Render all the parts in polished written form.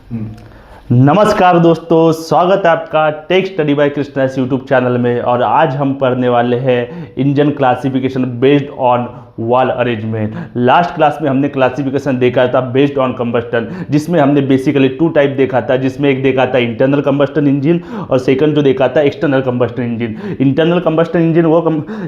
नमस्कार दोस्तों, स्वागत है आपका टेक स्टडी बाय कृष्णा इस यूट्यूब चैनल में। और आज हम पढ़ने वाले हैं engine classification based on wall arrangement. Last class में हमने क्लासिफिकेशन देखा था बेस्ड ऑन कंबस्टन, जिसमें हमने बेसिकली टू टाइप देखा था, जिसमें एक देखा था इंटरनल कंबस्टन इंजन और सेकंड जो देखा था external combustion engine. Internal combustion engine वो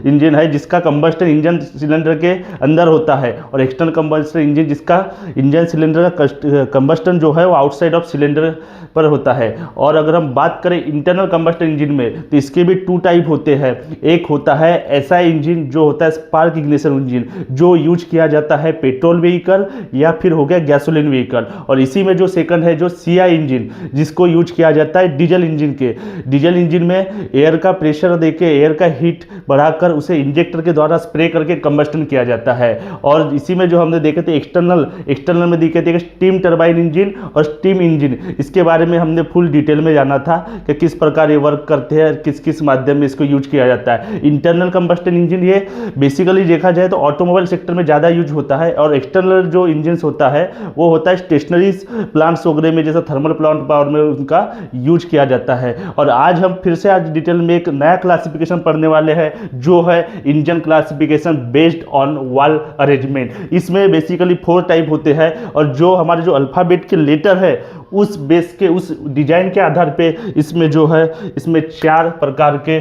इंजन है जिसका कंबस्टन इंजन सिलेंडर के अंदर होता है, और एक्सटर्नल कंबस्टन इंजन जिसका इंजन सिलेंडर का कंबस्टन जो है वो आउटसाइड ऑफ सिलेंडर पर होता है। और अगर हम बात करें इंटरनल कंबस्टन इंजन में, तो इसके भी टू टाइप होते हैं। एक होता है एसआई इंजन, जो होता है स्पार्क इग्निशन इंजन, जो यूज किया जाता है पेट्रोल व्हीकल या फिर हो गया गैसोलीन व्हीकल। और इसी में जो सेकंड है जो सीआई इंजन, जिसको यूज किया जाता है डीजल इंजन के। डीजल इंजन में एयर का प्रेशर देके एयर का हीट बढ़ाकर उसे इंजेक्टर के द्वारा स्प्रे करके कंबस्टन किया जाता है। और इसी में जो हमने देखे थे एक्सटर्नल में देखे थे स्टीम टरबाइन इंजन और स्टीम इंजन। इसके बारे में हमने फुल डिटेल में जाना था कि किस प्रकार ये वर्क करते हैं, किस किस माध्यम में इसको यूज किया जाता है। इंटरनल कंबस्टन इंजन ये बेसिकली देखा जाए तो ऑटोमोबाइल सेक्टर में ज़्यादा यूज होता है, और एक्सटर्नल जो इंजन होता है वो होता है स्टेशनरी प्लांट्स वगैरह में, जैसे थर्मल प्लांट पावर में उनका यूज किया जाता है। और आज हम फिर से आज डिटेल में एक नया क्लासिफिकेशन पढ़ने वाले हैं, जो है engine classification based on wall arrangement. इसमें बेसिकली 4 टाइप होते हैं, और जो हमारे जो अल्फ़ाबेट के लेटर है उस बेस के उस डिजाइन के आधार पे इसमें जो है इसमें 4 प्रकार के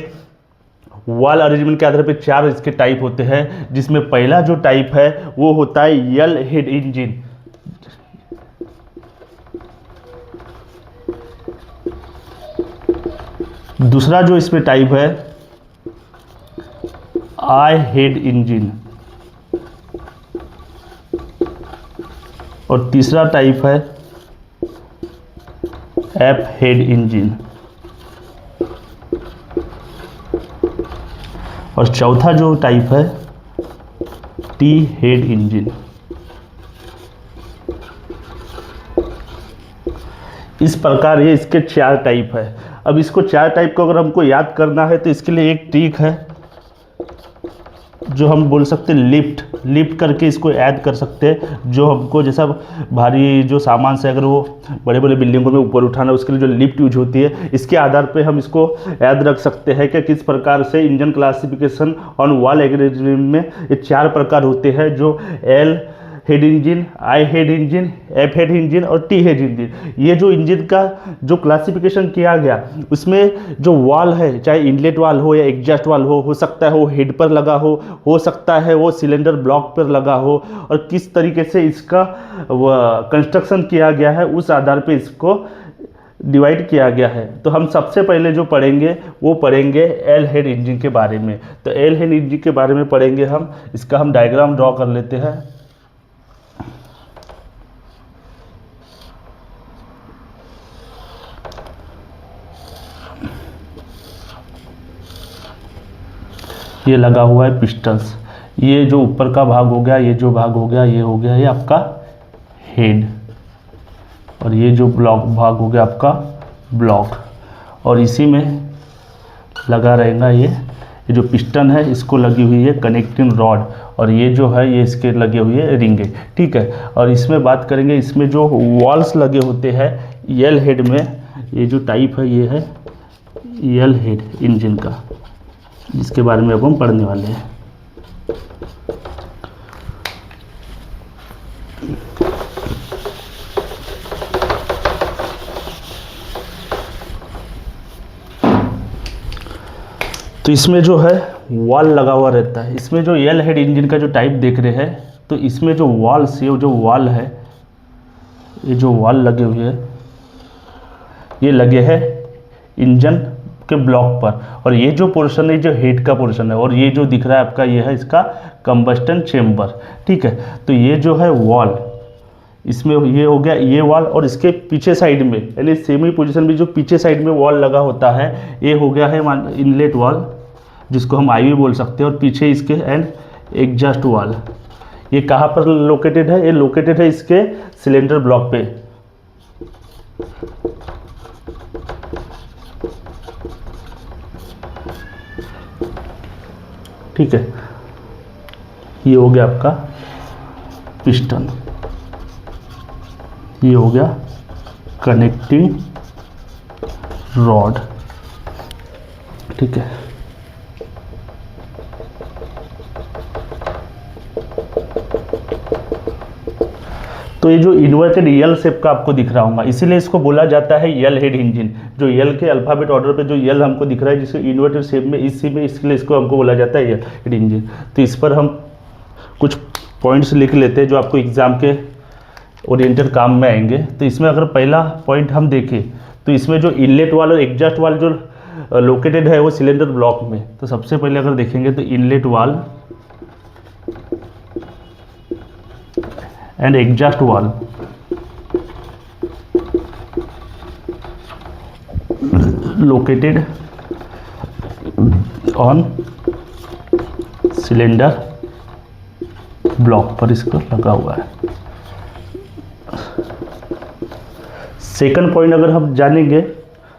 वॉल अरेंजमेंट के आधार पे 4 इसके टाइप होते हैं। जिसमें पहला जो टाइप है वो होता है यल हेड इंजन। दूसरा जो इसमें टाइप है आई हेड इंजन, और तीसरा टाइप है एफ हेड इंजन, और चौथा जो टाइप है टी हेड इंजन। इस प्रकार ये इसके 4 टाइप है। अब इसको 4 टाइप को अगर हमको याद करना है तो इसके लिए एक ट्रिक है, जो हम बोल सकते हैं लिफ्ट करके इसको ऐड कर सकते हैं। जो हमको जैसा भारी जो सामान से अगर वो बड़े बड़े बिल्डिंगों में ऊपर उठाना, उसके लिए जो लिफ्ट यूज होती है, इसके आधार पे हम इसको याद रख सकते हैं कि किस प्रकार से इंजन क्लासिफिकेशन ऑन वॉल एग्रीमेंट में ये 4 प्रकार होते हैं, जो L head engine, I head engine, F head engine और टी हेड इंजन। ये जो इंजन का जो क्लासिफिकेशन किया गया, उसमें जो वॉल है, चाहे इनलेट वाल हो या एग्जॉस्ट वाल हो सकता है वो हेड पर लगा हो सकता है वो सिलेंडर ब्लॉक पर लगा हो, और किस तरीके से इसका कंस्ट्रक्शन किया गया है उस आधार पे इसको डिवाइड किया गया है। तो हम सबसे पहले जो पढ़ेंगे वो पढ़ेंगे एल हेड इंजन के बारे में। तो एल हेड इंजन के बारे में पढ़ेंगे हम। इसका हम डायग्राम ड्रॉ कर लेते हैं। ये लगा हुआ है पिस्टन्स। ये जो ऊपर का भाग हो गया, ये जो भाग हो गया, ये हो गया ये आपका हेड, और ये जो ब्लॉक भाग हो गया आपका ब्लॉक, और इसी में लगा रहेगा ये जो पिस्टन है, इसको लगी हुई है कनेक्टिंग रॉड, और ये जो है ये इसके लगे हुए है रिंगे। ठीक है। और इसमें बात करेंगे, इसमें जो वॉल्स लगे होते हैं यल हेड में, ये जो टाइप है ये है यल हेड इंजन का, जिसके बारे में अब हम पढ़ने वाले हैं। तो इसमें जो है वॉल लगा हुआ रहता है। इसमें जो यल हेड इंजन का जो टाइप देख रहे हैं, तो इसमें जो वॉल्स, ये जो वॉल है, ये जो वॉल लगे हुए हैं, ये लगे हैं इंजन के ब्लॉक पर, और ये जो पोर्शन है जो हेड का पोर्शन है, और ये जो दिख रहा है आपका ये है इसका कंबस्टन चेम्बर। ठीक है। तो ये जो है वॉल, इसमें ये हो गया ये वॉल, और इसके पीछे साइड में यानी सेमी पोजीशन में जो पीछे साइड में वॉल लगा होता है, ये हो गया है इनलेट वॉल, जिसको हम आईवी बोल सकते हैं, और पीछे इसके एंड एग्जॉस्ट वॉल। ये कहाँ पर लोकेटेड है? ये लोकेटेड है इसके सिलेंडर ब्लॉक पे। ठीक है, ये हो गया आपका पिस्टन, ये हो गया कनेक्टिंग रॉड, ठीक है। तो ये जो इन्वर्टेड यल शेप का आपको दिख रहा होगा, इसीलिए इसको बोला जाता है यल हेड इंजन। जो यल के अल्फाबेट ऑर्डर पे जो यल हमको दिख रहा है जिसको इन्वर्टेड शेप में, इसी में, इसलिए इसको हमको बोला जाता है यल हेड इंजन। तो इस पर हम कुछ पॉइंट्स लिख लेते हैं जो आपको एग्जाम के ओरिएंटेड काम में आएंगे। तो इसमें अगर पहला पॉइंट हम देखें तो इसमें जो इनलेट वाल और एग्जॉस्ट वाल जो लोकेटेड है वो सिलेंडर ब्लॉक में। तो सबसे पहले अगर देखेंगे तो इनलेट वाल एंड एग्जॉस्ट वाल लोकेटेड ऑन सिलेंडर ब्लॉक पर इसको लगा हुआ है। सेकंड पॉइंट अगर हम जानेंगे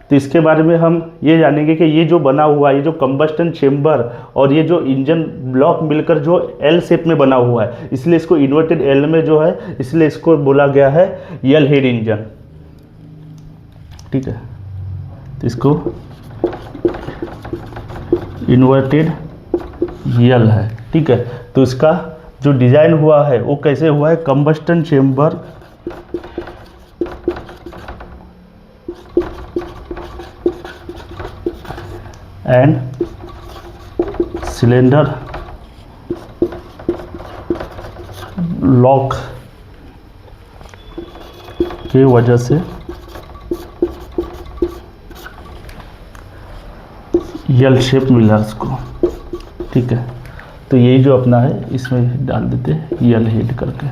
तो इसके बारे में हम ये जानेंगे कि ये जो बना हुआ है, ये जो कंबस्टन चेम्बर और ये जो इंजन ब्लॉक मिलकर जो एल शेप में बना हुआ है, इसलिए इसको इन्वर्टेड एल में जो है, इसलिए इसको बोला गया है यल हेड इंजन, ठीक है। तो इसको इन्वर्टेड यल है, ठीक है। तो इसका जो डिजाइन हुआ है वो कैसे हुआ है, combustion chamber and cylinder lock के वजह से यल शेप मिला इसको, ठीक है। तो यही जो अपना है इसमें डाल देते हैं यल हेड करके।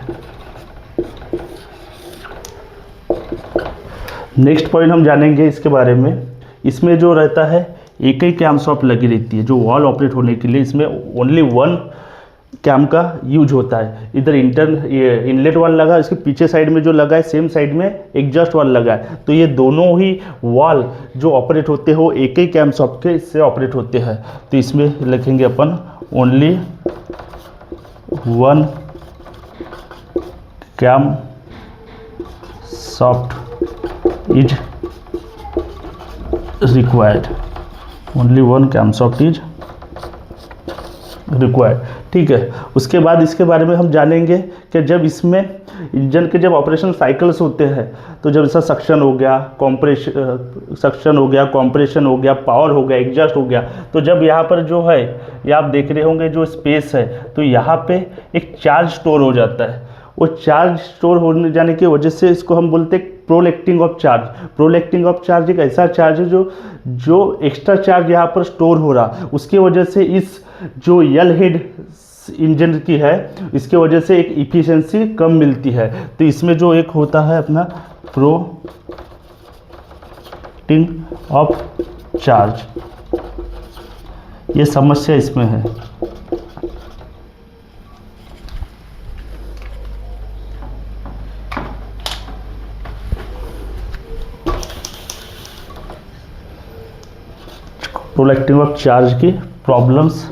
नेक्स्ट पॉइंट हम जानेंगे इसके बारे में। इसमें जो रहता है एक ही कैम शॉफ्ट लगी रहती है जो वॉल ऑपरेट होने के लिए, इसमें ओनली वन कैम का यूज होता है। इधर इनलेट वाल लगा, इसके पीछे साइड में जो लगा है सेम साइड में एग्जॉस्ट वाल लगा है। तो ये दोनों ही वाल जो ऑपरेट होते हैं वो एक ही कैम शॉफ्ट के इससे ऑपरेट होते हैं। तो इसमें लिखेंगे अपन only one cam shaft is required, only one cam shaft is required, ठीक है। उसके बाद इसके बारे में हम जानेंगे कि जब इसमें इंजन के जब ऑपरेशन साइकिल्स होते हैं, तो जब इसका सक्शन हो गया, कॉम्प्रेशन हो गया, पावर हो गया, एग्जॉस्ट हो गया, तो जब यहाँ पर जो है ये आप देख रहे होंगे जो स्पेस है, तो यहाँ पे एक चार्ज स्टोर हो जाता है। वो चार्ज स्टोर होने जाने की वजह से इसको हम बोलते हैं प्रोलेक्टिंग ऑफ चार्ज। प्रोलेक्टिंग ऑफ चार्ज एक ऐसा चार्ज है जो एक्स्ट्रा चार्ज यहाँ पर स्टोर हो रहा, उसकी वजह से इस जो यल हेड इंजन की है इसके वजह से एक इफिशिएंसी कम मिलती है। तो इसमें जो एक होता है अपना प्रोलेक्टिंग ऑफ चार्ज, ये समस्या इसमें है। प्रोलेक्टिंग ऑफ चार्ज की प्रॉब्लम्स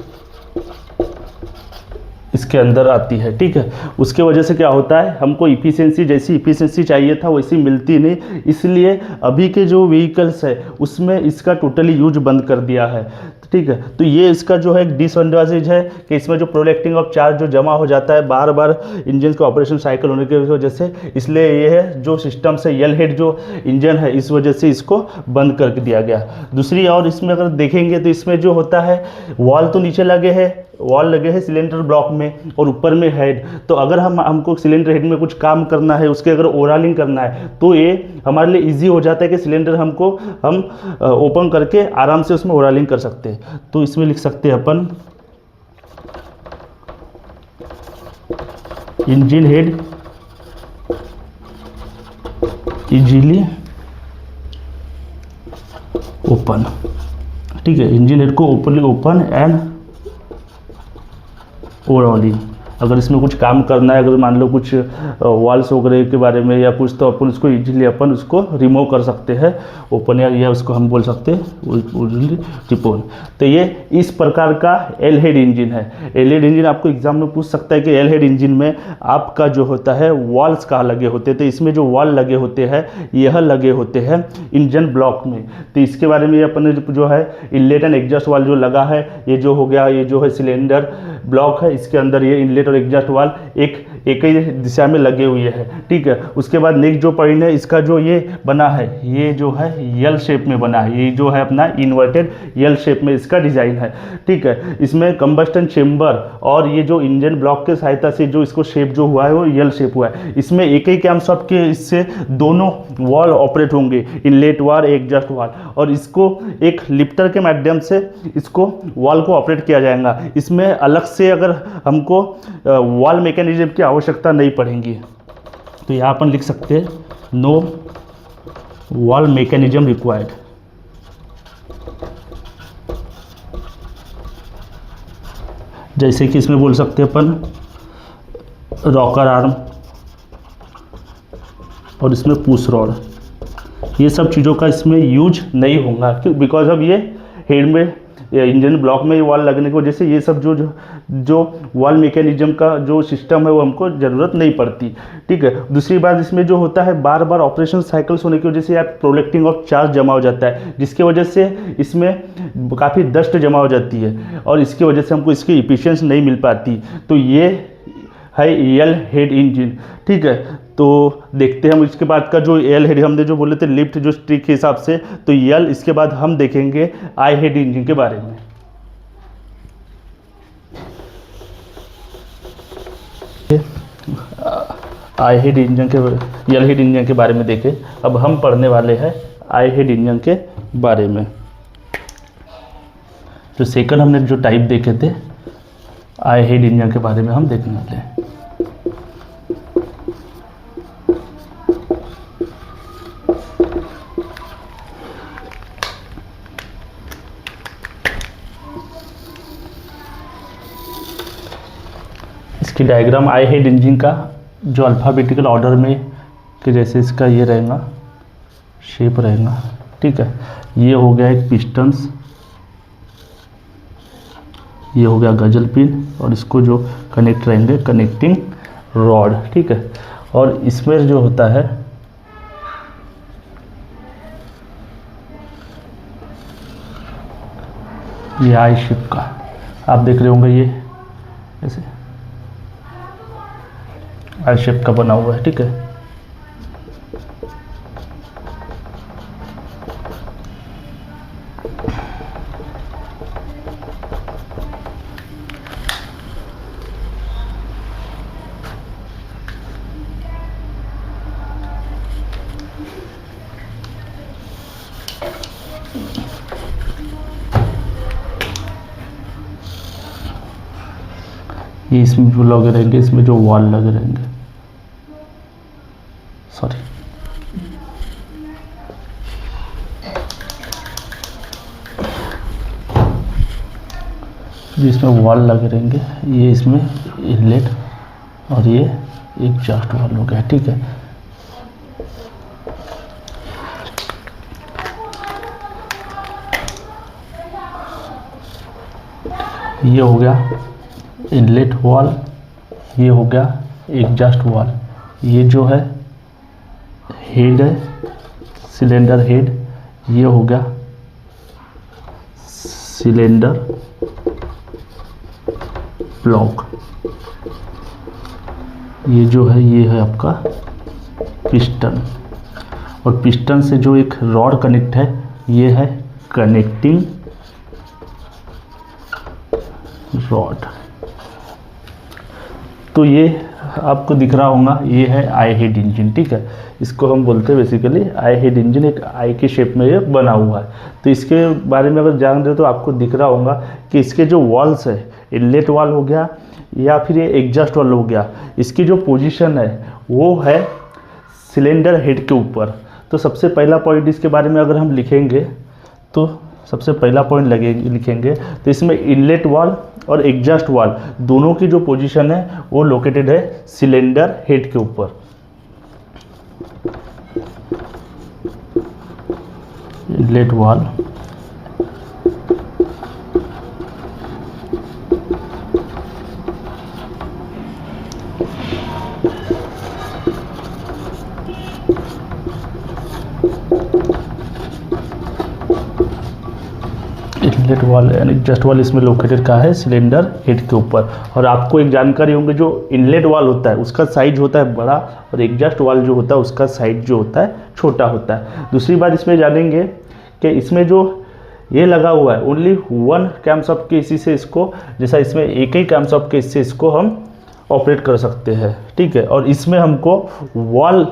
इसके अंदर आती है, ठीक है। उसके वजह से क्या होता है, हमको इफिशिएंसी जैसी इफिशिएंसी चाहिए था वैसी मिलती नहीं, इसलिए अभी के जो व्हीकल्स है उसमें इसका टोटली यूज बंद कर दिया है, ठीक है। तो ये इसका जो है एक डिसएडवांटेज है कि इसमें जो प्रोलेक्टिंग ऑफ चार्ज जो जमा हो जाता है बार बार इंजन का ऑपरेशन साइकिल होने की वजह से, इसलिए ये है जो सिस्टम से यल हेड जो इंजन है इस वजह से इसको बंद कर दिया गया। दूसरी और इसमें अगर देखेंगे तो इसमें जो होता है वॉल तो नीचे लगे हैं सिलेंडर ब्लॉक में और ऊपर में हेड। तो अगर हमको सिलेंडर हेड में कुछ काम करना है, उसके अगर ओवरहॉलिंग करना है, तो ये हमारे लिए इजी हो जाता है कि सिलेंडर हम ओपन करके आराम से उसमें ओवरहॉलिंग कर सकते हैं। तो इसमें लिख सकते हैं अपन इंजन हेड इजीली ओपन, ठीक है। इंजन हेड को ओपनली ओपन एंड ओवरऑलिंग अगर इसमें कुछ काम करना है, अगर मान लो कुछ वॉल्स वगैरह के बारे में या कुछ, तो अपन उसको इजीली अपन उसको रिमूव कर सकते हैं, ओपन या उसको हम बोल सकते हैं रिपोन। तो ये इस प्रकार का एल हेड इंजन है। एल हेड इंजन आपको एग्जाम में पूछ सकता है कि एल हेड इंजन में आपका जो होता है वॉल्स कहाँ लगे होते हैं। तो इसमें जो वॉल लगे होते हैं यह लगे होते हैं इंजन ब्लॉक में। तो इसके बारे में अपन जो है इनलेट एंड एग्जॉस्ट वाल जो लगा है, ये जो हो गया, ये जो है सिलेंडर ब्लॉक है, इसके अंदर ये इनलेट और एग्जॉस्ट वाल एक ही दिशा में लगे हुए हैं, ठीक है। उसके बाद नेक्स्ट जो पॉइंट है, इसका जो ये बना है, ये जो है यल शेप में बना है, ये जो है अपना इन्वर्टेड यल शेप में इसका डिज़ाइन है, ठीक है। इसमें कंबस्टन चेम्बर और ये जो इंजन ब्लॉक के सहायता से जो इसको शेप जो हुआ है वो यल शेप हुआ है। इसमें एक ही कैम शॉफ्ट के इससे दोनों वॉल ऑपरेट होंगे, इनलेट वाल, एग्जॉस्ट वाल, और इसको एक लिफ्टर के माध्यम से इसको वॉल को ऑपरेट किया जाएगा। इसमें अलग से अगर हमको वॉल मैकेनिज्म की आवश्यकता नहीं पड़ेगी। तो यहाँ अपन लिख सकते हैं नो वॉल मैकेनिज्म रिक्वायर्ड। जैसे कि इसमें बोल सकते हैं अपन रॉकर आर्म और इसमें पुश रॉड, ये सब चीज़ों का इसमें यूज नहीं होगा, क्यों? बिकॉज अब ये हेड में इंजन ब्लॉक में वॉल लगने की वजह से ये सब जो वॉल मैकेनिज्म का जो सिस्टम है वो हमको ज़रूरत नहीं पड़ती, ठीक है। दूसरी बात, इसमें जो होता है बार बार ऑपरेशन साइकिल्स होने की वजह से या प्रोडक्टिंग ऑफ चार्ज जमा हो जाता है, जिसकी वजह से इसमें काफ़ी डस्ट जमा हो जाती है और इसकी वजह से हमको इसकी इफिशिएंसी नहीं मिल पाती। तो ये है एल हेड इंजन, ठीक है। तो देखते हैं हम इसके बाद का जो एल हेड, हमने जो बोले थे लिफ्ट जो स्टिक के हिसाब से, तो एल, इसके बाद हम देखेंगे आई हेड इंजन के बारे में। आई हेड इंजन के, एल हेड इंजन के बारे में देखें। अब हम पढ़ने वाले हैं आई हेड इंजन के बारे में। जो सेकंड हमने जो टाइप देखे थे आई हेड इंजन के बारे में हम देखने वाले हैं। इसकी डायग्राम आई हेड इंजन का जो अल्फ़ाबेटिकल ऑर्डर में कि जैसे इसका ये रहेगा, शेप रहेगा, ठीक है। ये हो गया एक पिस्टन्स, ये हो गया गजल पिन, और इसको जो कनेक्ट रहेंगे कनेक्टिंग रॉड, ठीक है। और इसमें जो होता है ये आई शेप का आप देख रहे होंगे, ये ऐसे आई शेप का बना हुआ है, ठीक है। ये इसमें जो लगे रहेंगे, इसमें जो वॉल लगे रहेंगे, सॉरी, जिसमें वॉल लगे रहेंगे, ये इसमें इनलेट और ये एग्जॉस्ट वॉल हो गया, ठीक है। ये हो गया इनलेट वॉल, ये हो गया एग्जॉस्ट वॉल, ये जो है हेड है, सिलेंडर हेड, ये हो गया सिलेंडर ब्लॉक, ये जो है ये है आपका पिस्टन, और पिस्टन से जो एक रॉड कनेक्ट है ये है कनेक्टिंग रॉड। तो ये आपको दिख रहा होगा, ये है आई हेड इंजन, ठीक है। इसको हम बोलते हैं बेसिकली आई हेड इंजन, एक आई के शेप में ये बना हुआ है। तो इसके बारे में अगर जान रहे हो तो आपको दिख रहा होगा कि इसके जो वॉल्स है, इनलेट वॉल हो गया या फिर ये एग्जॉस्ट वॉल हो गया, इसकी जो पोजीशन है वो है सिलेंडर हेड के ऊपर। तो सबसे पहला पॉइंट इसके बारे में अगर हम लिखेंगे तो सबसे पहला पॉइंट लिखेंगे तो इसमें इनलेट वाल और एग्जॉस्ट वाल दोनों की जो पोजीशन है वो लोकेटेड है सिलेंडर हेड के ऊपर। इनलेट वाल इनलेट वाल एंड एग्जॉस्ट वाल इसमें लोकेटेड कहाँ है सिलेंडर हेड के ऊपर। और आपको एक जानकारी होंगे जो इनलेट वाल होता है उसका साइज होता है बड़ा और एग्जॉस्ट वाल जो होता है उसका साइज जो होता है छोटा होता है। दूसरी बात इसमें जानेंगे कि इसमें जो ये लगा हुआ है ओनली वन कैमशॉफ्ट के इसी से इसको, जैसा इसमें एक ही कैमशॉफ्ट के इससे इसको हम ऑपरेट कर सकते हैं, ठीक है। और इसमें हमको वॉल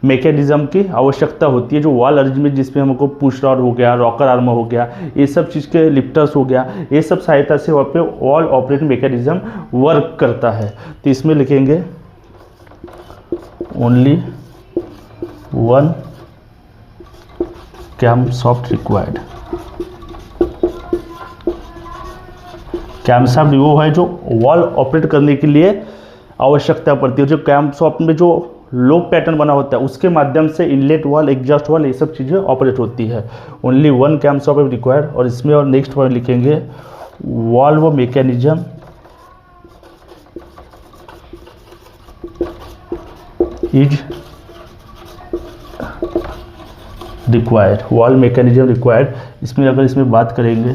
मैकेनिज्म की आवश्यकता होती है, जो वॉल अरेंजमेंट जिसमें हमको पुश रॉड हो गया, रॉकर आर्म हो गया, ये सब चीज़ के लिफ्टर्स हो गया, ये सब सहायता से वहाँ पे वॉल ऑपरेट मैकेनिज्म वर्क करता है। तो इसमें लिखेंगे ओनली वन कैमशॉफ्ट रिक्वायर्ड। कैमशॉफ्ट वो है जो वॉल ऑपरेट करने के लिए आवश्यकता पड़ती है, जो कैमशॉफ्ट में जो लोक पैटर्न बना होता है उसके माध्यम से इनलेट वाल एग्जॉस्ट वाल ये सब चीज़ें ऑपरेट होती है। Only one camshaft required. और इसमें और नेक्स्ट पॉइंट लिखेंगे valve mechanism is required. Valve mechanism required, इसमें अगर इसमें बात करेंगे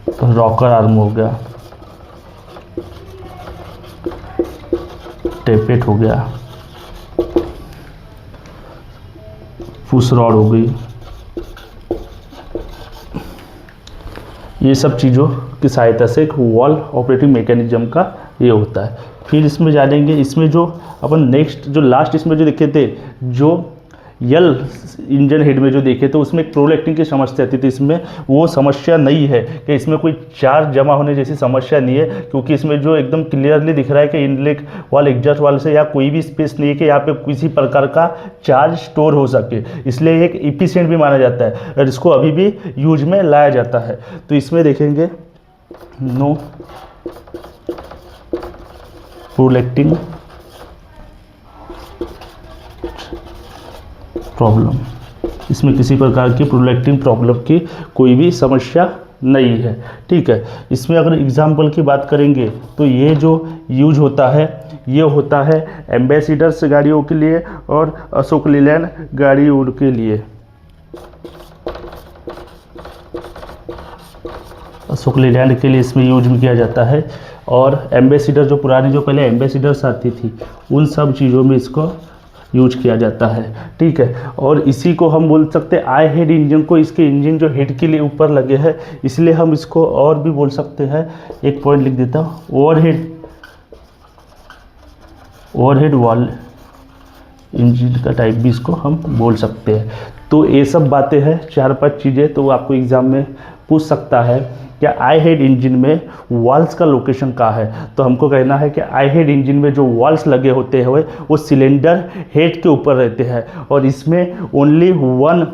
तो रॉकर आर्म हो गया, टेपेट हो गया, पुश रॉड हो गई, ये सब चीज़ों की सहायता से एक वॉल ऑपरेटिंग मैकेनिज्म का ये होता है। फिर इसमें जानेंगे इसमें जो अपन नेक्स्ट जो लास्ट इसमें जो देखे थे, जो यल इंजन हेड में जो देखे तो उसमें एक प्रोलेक्टिंग की समस्या थी। तो इसमें वो समस्या नहीं है कि इसमें कोई चार्ज जमा होने जैसी समस्या नहीं है, क्योंकि इसमें जो एकदम क्लियरली दिख रहा है कि इनलेट वाल एग्जॉस्ट वाल से या कोई भी स्पेस नहीं है कि यहाँ पे किसी प्रकार का चार्ज स्टोर हो सके, इसलिए एक इफिशिएंट भी माना जाता है और इसको अभी भी यूज में लाया जाता है। तो इसमें देखेंगे नो प्रोलेक्टिंग प्रॉब्लम, इसमें किसी प्रकार की प्रोलेक्टिंग प्रॉब्लम की कोई भी समस्या नहीं है, ठीक है। इसमें अगर एग्जाम्पल की बात करेंगे तो ये जो यूज होता है ये होता है एम्बेसडर्स गाड़ियों के लिए और अशोक लीलैंड गाड़ियों के लिए। अशोक लीलैंड के लिए इसमें यूज में किया जाता है। और एम्बेसडर जो पुरानी जो पहले एम्बेसडर्स आती थी उन सब चीज़ों में इसको यूज किया जाता है, ठीक है। और इसी को हम बोल सकते हैं आई हेड इंजन को, इसके इंजन जो हेड के लिए ऊपर लगे हैं इसलिए हम इसको और भी बोल सकते हैं। एक पॉइंट लिख देता हूँ, ओवरहेड वॉल इंजन का टाइप भी इसको हम बोल सकते हैं। तो ये सब बातें हैं 4-5 चीज़ें, तो आपको एग्जाम में पूछ सकता है क्या आई हेड इंजन में वॉल्स का लोकेशन कहाँ है। तो हमको कहना है कि आई हेड इंजन में जो वॉल्स लगे होते हैं वो सिलेंडर हेड के ऊपर रहते हैं और इसमें ओनली वन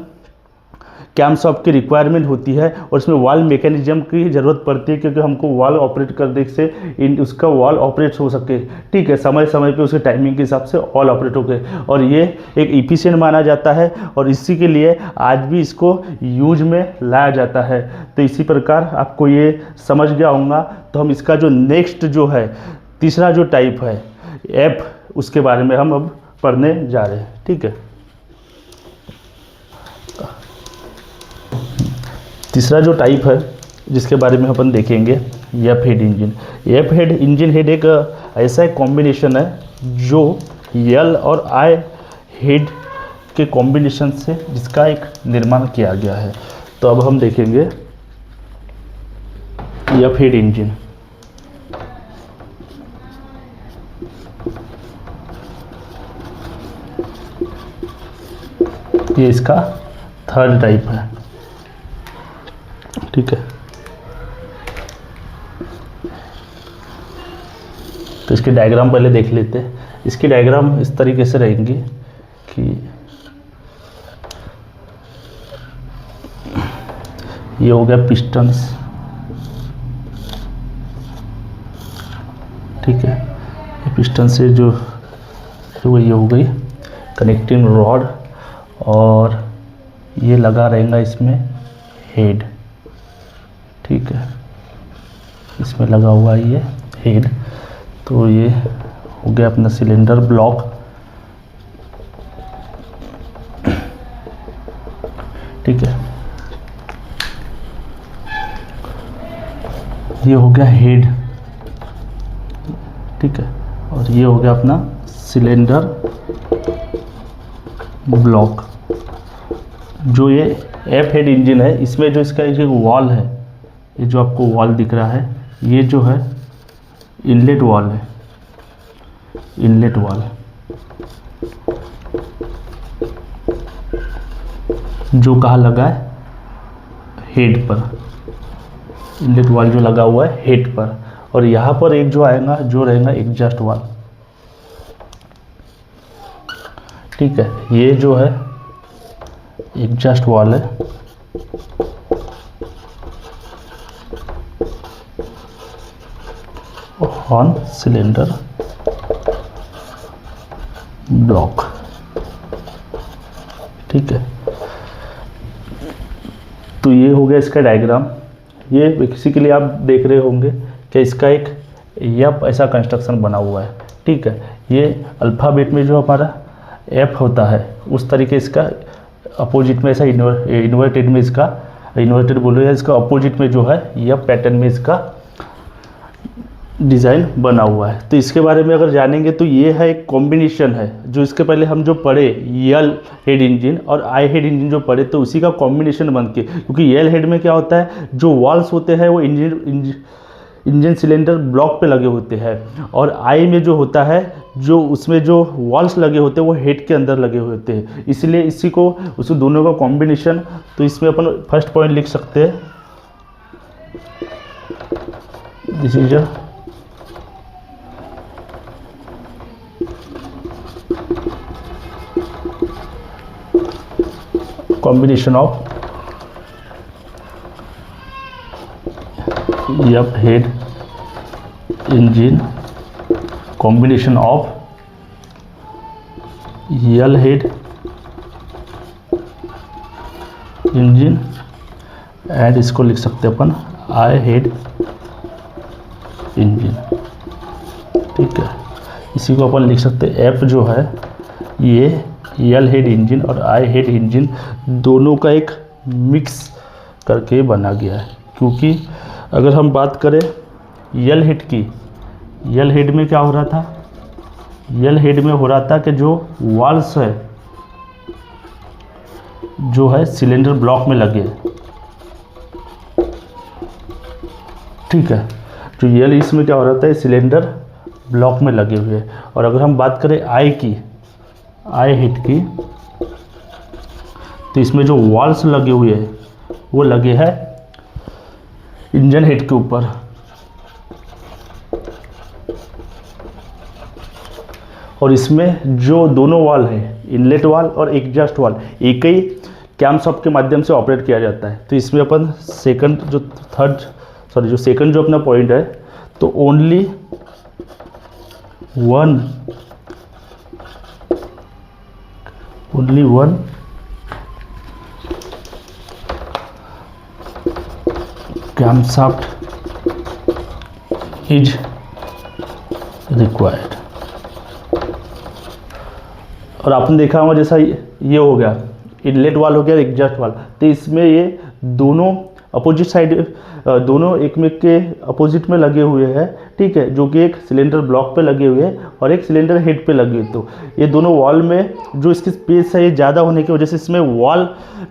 कैमशॉफ्ट की रिक्वायरमेंट होती है और इसमें वॉल मैकेनिज्म की ज़रूरत पड़ती है, क्योंकि हमको वॉल ऑपरेट करने से उसका वॉल ऑपरेट हो सके, ठीक है। समय समय पे उसके टाइमिंग के हिसाब से वॉल ऑपरेट हो गए और ये एक इफिशिएंट माना जाता है और इसी के लिए आज भी इसको यूज में लाया जाता है। तो इसी प्रकार आपको ये समझ गया होगा। तो हम इसका जो नेक्स्ट जो है तीसरा जो टाइप है एफ, उसके बारे में हम अब पढ़ने जा रहे हैं, ठीक है। तीसरा जो टाइप है जिसके बारे में अपन देखेंगे F head engine. F head engine head एक ऐसा एक कॉम्बिनेशन है जो यल और आई हेड के कॉम्बिनेशन से जिसका एक निर्माण किया गया है। तो अब हम देखेंगे एफ हेड इंजन। ये इसका थर्ड टाइप है, ठीक है। तो इसकी डायग्राम पहले देख लेते हैं। इसकी डायग्राम इस तरीके से रहेंगी कि ये हो गया पिस्टन्स, ठीक है। ये पिस्टन से जो ये हो गई कनेक्टिंग रॉड, और ये लगा रहेगा इसमें हेड, ठीक है। इसमें लगा हुआ है ये हेड। तो ये हो गया अपना सिलेंडर ब्लॉक, ठीक है। ये हो गया हेड, ठीक है। और ये हो गया अपना सिलेंडर ब्लॉक। जो ये एफ हेड इंजन है, इसमें जो इसका एक वॉल है, ये जो आपको वॉल दिख रहा है, ये जो है इनलेट वॉल है, इनलेट वॉल जो कहाँ लगा है, हेड पर। इनलेट वॉल जो लगा हुआ है हेड पर, और यहाँ पर एक जो आएगा जो रहेगा एग्जॉस्ट वॉल, ठीक है। ये जो है एग्जॉस्ट वॉल है, ऑन सिलेंडर ब्लॉक, ठीक है। तो ये हो गया इसका डायग्राम। ये बेसिकली आप देख रहे होंगे कि इसका एक यप ऐसा कंस्ट्रक्शन बना हुआ है, ठीक है। ये अल्फ़ाबेट में जो हमारा एफ होता है उस तरीके इसका अपोजिट में ऐसा इन्वर्टेड में इसका, इन्वर्टेड बोलो या इसका अपोजिट में जो है यप पैटर्न में इसका डिज़ाइन बना हुआ है। तो इसके बारे में अगर जानेंगे तो ये है एक कॉम्बिनेशन है, जो इसके पहले हम जो पढ़े यल हेड इंजन और आई हेड इंजन जो पढ़े, तो उसी का कॉम्बिनेशन बन के, क्योंकि यल हेड में क्या होता है, जो वॉल्स होते हैं वो इंजन सिलेंडर ब्लॉक पे लगे होते हैं, और आई में जो होता है, जो उसमें जो वॉल्स लगे होते हैं वो हेड के अंदर लगे हुए होते हैं, इसलिए इसी को उसको दोनों का कॉम्बिनेशन। तो इसमें अपन फर्स्ट पॉइंट लिख सकते हैं, this is a combination of yep head engine, combination of L head engine, and इसको लिख सकते हैं अपन आई हेड इंजन, ठीक है। इसी को अपन लिख सकते हैं एफ जो है ये यल हेड इंजन और आई हेड इंजन दोनों का एक मिक्स करके बना गया है। क्योंकि अगर हम बात करें यल हेड की, यल हेड में क्या हो रहा था, यल हेड में हो रहा था कि जो वॉल्स है जो है सिलेंडर ब्लॉक में लगे, ठीक है। जो यल इसमें क्या हो रहा था, सिलेंडर ब्लॉक में लगे हुए। और अगर हम बात करें आई की, आई हेड की, तो इसमें जो वॉल्स लगे हुए हैं वो लगे हैं इंजन हेड के ऊपर, और इसमें जो दोनों वॉल है, इनलेट वॉल और एग्जॉस्ट वॉल, एक ही कैमशॉफ्ट के माध्यम से ऑपरेट किया जाता है। तो इसमें अपन सेकंड जो सेकंड जो अपना पॉइंट है, तो only one camshaft is required। और आपने देखा होगा जैसा ये हो गया इनलेट वाल हो गया एग्जॉस्ट वाल, तो इसमें ये दोनों अपोजिट साइड, दोनों एक में के अपोजिट में लगे हुए हैं, ठीक है। जो कि एक सिलेंडर ब्लॉक पे लगे हुए हैं और एक सिलेंडर हेड पे लगे हुए। तो ये दोनों वॉल में जो इसकी स्पेस है ये ज़्यादा होने की वजह से इसमें वॉल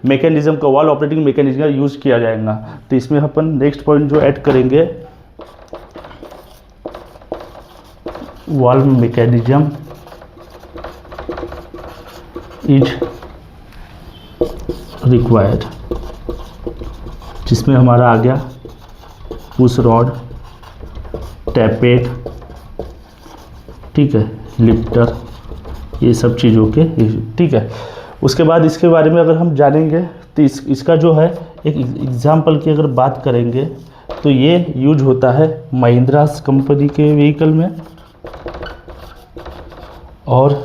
मैकेनिज्म का, वॉल ऑपरेटिंग मैकेनिज्म का यूज़ किया जाएगा। तो इसमें अपन नेक्स्ट पॉइंट जो ऐड करेंगे, वॉल मैकेनिज्म इज रिक्वायर्ड, जिसमें हमारा आ गया पुश रॉड, टैपेट, ठीक है, लिफ्टर, ये सब चीज़ों के, ठीक है। उसके बाद इसके बारे में अगर हम जानेंगे तो इसका जो है एक एग्जाम्पल की अगर बात करेंगे तो ये यूज होता है महिंद्रा कंपनी के व्हीकल में, और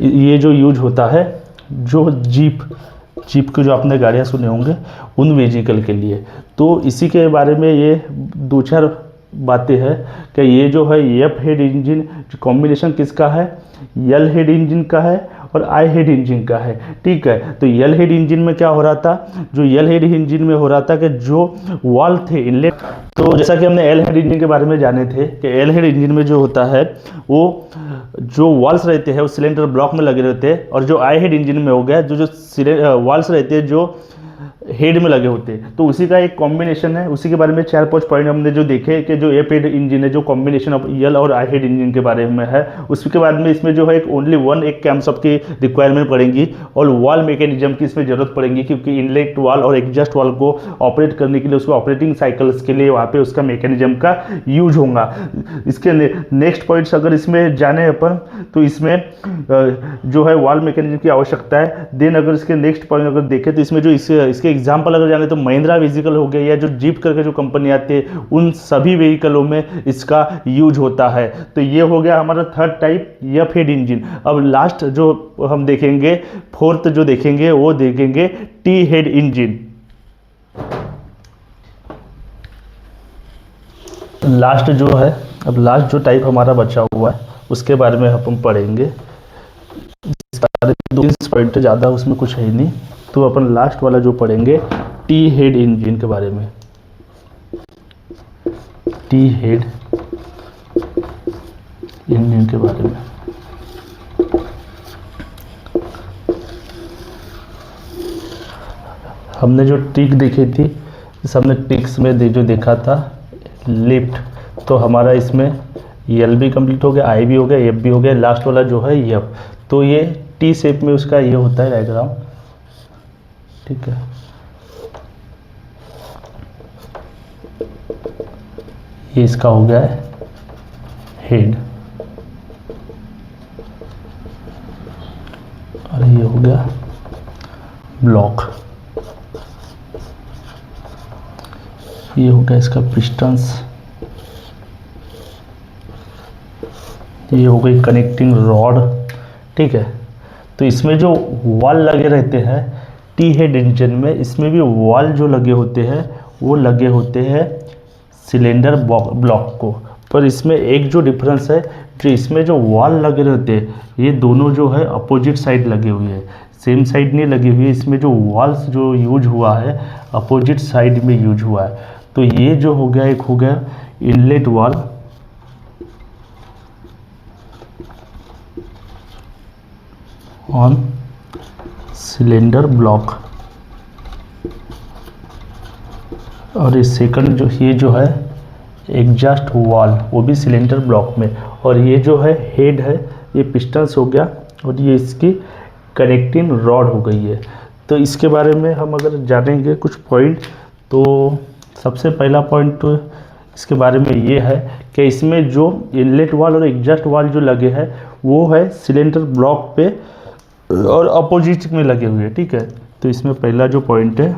ये जो यूज होता है जो जीप के जो आपने गाड़ियाँ सुने होंगे उन व्हीकल के लिए। तो इसी के बारे में ये दो चार बातें हैं कि ये जो है एफ हेड इंजन कॉम्बिनेशन किसका है, एल हेड इंजन का है और आई हेड इंजन का है। ठीक है, तो एल हेड इंजन में क्या हो रहा था, जो एल हेड इंजन में हो रहा था कि जो वाल्व थे इनलेट, तो जैसा कि हमने एल हेड इंजन के बारे में जाने थे कि एल हेड इंजन में जो होता है वो जो वाल्व्स रहते हैं वो सिलेंडर ब्लॉक में लगे रहते हैं, और जो आई हेड इंजन में हो गया जो वाल्व्स रहते हैं जो हेड में लगे होते हैं। तो उसी का एक कॉम्बिनेशन है, उसी के बारे में 4-5 पॉइंट हमने जो देखे कि जो एफ हेड इंजन है जो कॉम्बिनेशन ऑफ यल और आई हेड इंजन के बारे में है। उसके बाद में इसमें जो है एक कैमशॉफ्ट की रिक्वायरमेंट पड़ेगी और वाल मैकेनिज्म की इसमें जरूरत पड़ेगी, क्योंकि इनलेट वाल और एग्जॉस्ट वाल को ऑपरेट करने के लिए उसको ऑपरेटिंग साइकिल्स के लिए वहाँ पे उसका मैकेनिज्म का यूज होगा। इसके नेक्स्ट पॉइंट्स अगर इसमें जाने अपन तो इसमें जो है वाल मैकेनिज्म की आवश्यकता है। देन अगर इसके नेक्स्ट पॉइंट अगर देखें तो इसमें जो इसके एग्जाम्पल अगर जाने तो महिंद्रा व्हीकल हो गया या जो जीप करके जो कंपनी आती है उन सभी व्हीकलों में इसका यूज होता है। तो ये हो गया हमारा third type F head engine. अब लास्ट जो हम देखेंगे, फोर्थ जो देखेंगे वो देखेंगे टी हेड इंजन। लास्ट जो है, अब लास्ट जो टाइप हमारा बचा हुआ है उसके बारे में हम पढ़ेंगे। दो पॉइंट ज़्यादा उसमें कुछ है नहीं, तो अपन लास्ट वाला जो पढ़ेंगे टी हेड इंजन के बारे में। टी हेड इंजन के बारे में हमने जो ट्रिक देखी थी, इस हमने ट्रिक्स में जो देखा था लिफ्ट, तो हमारा इसमें एल भी कंप्लीट हो गया, आई भी हो गया, एफ भी हो गया, लास्ट वाला जो है एफ। तो ये टी शेप में उसका ये होता है डायग्राम। ठीक है, ये इसका हो गया है हेड और ये हो गया ब्लॉक, ये हो गया इसका पिस्टन्स, ये हो गई कनेक्टिंग रॉड। ठीक है, तो इसमें जो वाल लगे रहते हैं टी हेड इंजन में, इसमें भी वाल जो लगे होते हैं वो लगे होते हैं सिलेंडर ब्लॉक को। पर इसमें एक जो डिफरेंस है, जो इसमें जो वाल लगे रहते हैं ये दोनों जो है अपोजिट साइड लगे हुए हैं, सेम साइड नहीं लगी हुई है। इसमें जो वाल्स जो यूज हुआ है अपोजिट साइड में यूज हुआ है। तो ये जो हो गया, एक हो गया इनलेट वाल ऑन सिलेंडर ब्लॉक, और ये सेकंड जो है एग्जॉस्ट वाल, वो भी सिलेंडर ब्लॉक में, और ये जो है हेड है ये पिस्टन्स हो गया और ये इसकी कनेक्टिंग रॉड हो गई है। तो इसके बारे में हम अगर जानेंगे कुछ पॉइंट, तो सबसे पहला पॉइंट तो इसके बारे में ये है कि इसमें जो इनलेट वाल और एग्जॉस्ट वाल जो लगे हैं वो है सिलेंडर ब्लॉक पे और अपोजिट में लगे हुए हैं। ठीक है, तो इसमें पहला जो पॉइंट है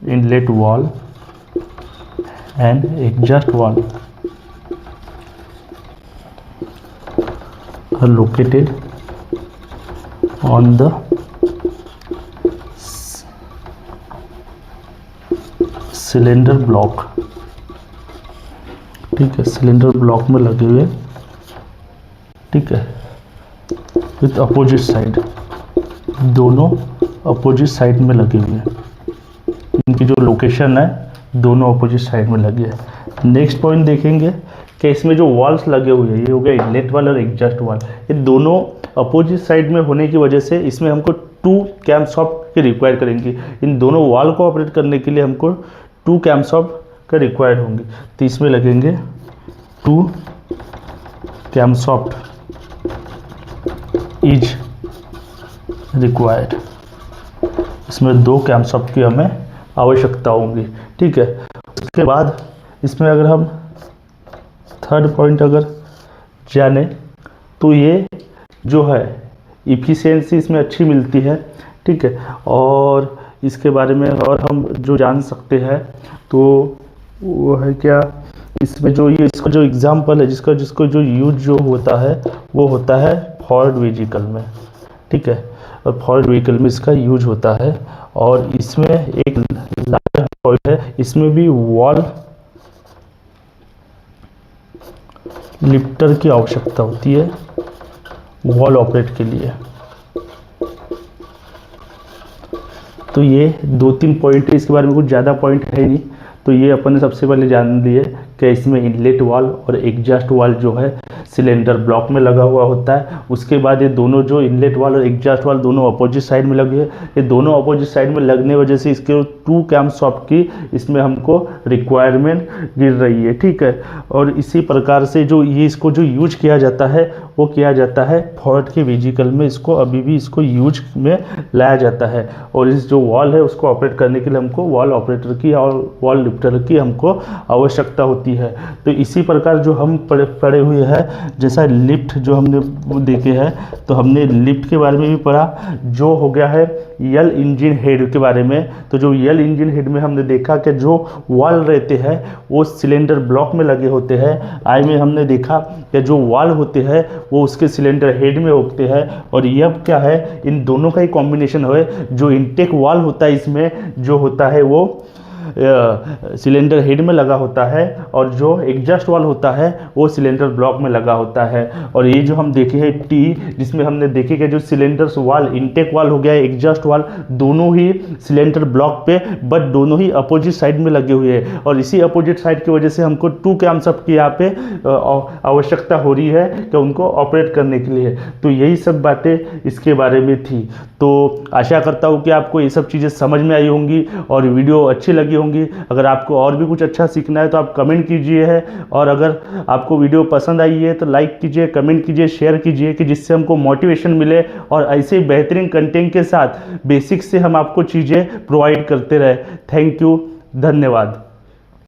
inlet valve and exhaust valve are located on the cylinder block. ठीक है, सिलेंडर ब्लॉक में लगे हुए, ठीक है, विथ अपोजिट साइड, दोनों अपोजिट साइड में लगे हुए हैं। इनकी जो लोकेशन है दोनों अपोजिट साइड में लगे हैं। नेक्स्ट पॉइंट देखेंगे कि इसमें जो वॉल्स लगे हुए हैं, ये हो गया इनलेट वाल और एग्जॉस्ट वाल, ये दोनों अपोजिट साइड में होने की वजह से इसमें हमको 2 कैमशॉफ्ट के रिक्वायर करेंगे। इन दोनों वॉल को ऑपरेट करने के लिए हमको 2 कैमशॉफ्ट का रिक्वायर्ड होंगे। तो इसमें लगेंगे 2 कैमशॉफ्ट इज रिक्वायर्ड। इसमें 2 कैमशॉफ्ट की हमें आवश्यकता होगी। ठीक है, उसके बाद इसमें अगर हम थर्ड पॉइंट अगर जाने तो ये जो है इफ़िशियंसी इसमें अच्छी मिलती है। ठीक है, और इसके बारे में और हम जो जान सकते हैं तो वो है क्या, इसमें जो ये इसका जो एग्जाम्पल है जिसको जो यूज जो होता है वो होता है फॉर्ड व्हीकल में, ठीक है। और फॉर्ड व्हीकल में इसका यूज होता है। और इसमें एक लार्ज पॉइंट है, इसमें भी वॉल लिफ्टर की आवश्यकता होती है वॉल ऑपरेट के लिए। तो ये 2-3 पॉइंट है, इसके बारे में कुछ ज़्यादा पॉइंट है नहीं। तो ये अपन ने सबसे पहले जान लिए कि इसमें इनलेट वाल और एग्जॉस्ट वाल जो है सिलेंडर ब्लॉक में लगा हुआ होता है। उसके बाद ये दोनों जो इनलेट वाल और एग्जॉस्ट वाल दोनों अपोजिट साइड में लगे हैं। ये दोनों अपोजिट साइड में लगने वजह से इसके 2 कैम शॉफ्ट की इसमें हमको रिक्वायरमेंट गिर रही है, ठीक है। और इसी प्रकार से जो ये इसको जो यूज किया जाता है वो किया जाता है फॉर्ड के व्हीकल में, इसको अभी भी इसको यूज में लाया जाता है। और इस जो वॉल है उसको ऑपरेट करने के लिए हमको वॉल ऑपरेटर की और वॉल लिफ्टर की हमको आवश्यकता होती है। तो इसी प्रकार जो हम पढ़े हुए हैं, जैसा लिफ्ट जो हमने देखे हैं, तो हमने लिफ्ट के बारे में भी पढ़ा, जो हो गया है यल इंजन हेड के बारे में। तो जो यल इंजन हेड में हमने देखा कि जो वाल रहते हैं वो सिलेंडर ब्लॉक में लगे होते हैं। आई में हमने देखा कि जो वाल होते हैं वो उसके सिलेंडर हेड में होते हैं। और यह क्या है, इन दोनों का ही कॉम्बिनेशन है। जो इनटेक वाल होता है इसमें जो होता है वो सिलेंडर हेड में लगा होता है, और जो एग्जॉस्ट वाल होता है वो सिलेंडर ब्लॉक में लगा होता है। और ये जो हम देखे हैं टी, जिसमें हमने देखे कि जो सिलेंडर्स वाल इनटेक वाल हो गया है, एग्जॉस्ट वाल, दोनों ही सिलेंडर ब्लॉक पे बट दोनों ही अपोजिट साइड में लगे हुए हैं। और इसी अपोजिट साइड की वजह से हमको 2 कैम शॉफ्ट की यहाँ पे आवश्यकता हो रही है कि उनको ऑपरेट करने के लिए। तो यही सब बातें इसके बारे में थी। तो आशा करता हूँ कि आपको ये सब चीज़ें समझ में आई होंगी और वीडियो अच्छी लगी होंगी। अगर आपको और भी कुछ अच्छा सीखना है तो आप कमेंट कीजिए है, और अगर आपको वीडियो पसंद आई है तो लाइक कीजिए, कमेंट कीजिए, शेयर कीजिए, कि जिससे हमको मोटिवेशन मिले और ऐसे बेहतरीन कंटेंट के साथ बेसिक से हम आपको चीज़ें प्रोवाइड करते रहे। थैंक यू, धन्यवाद।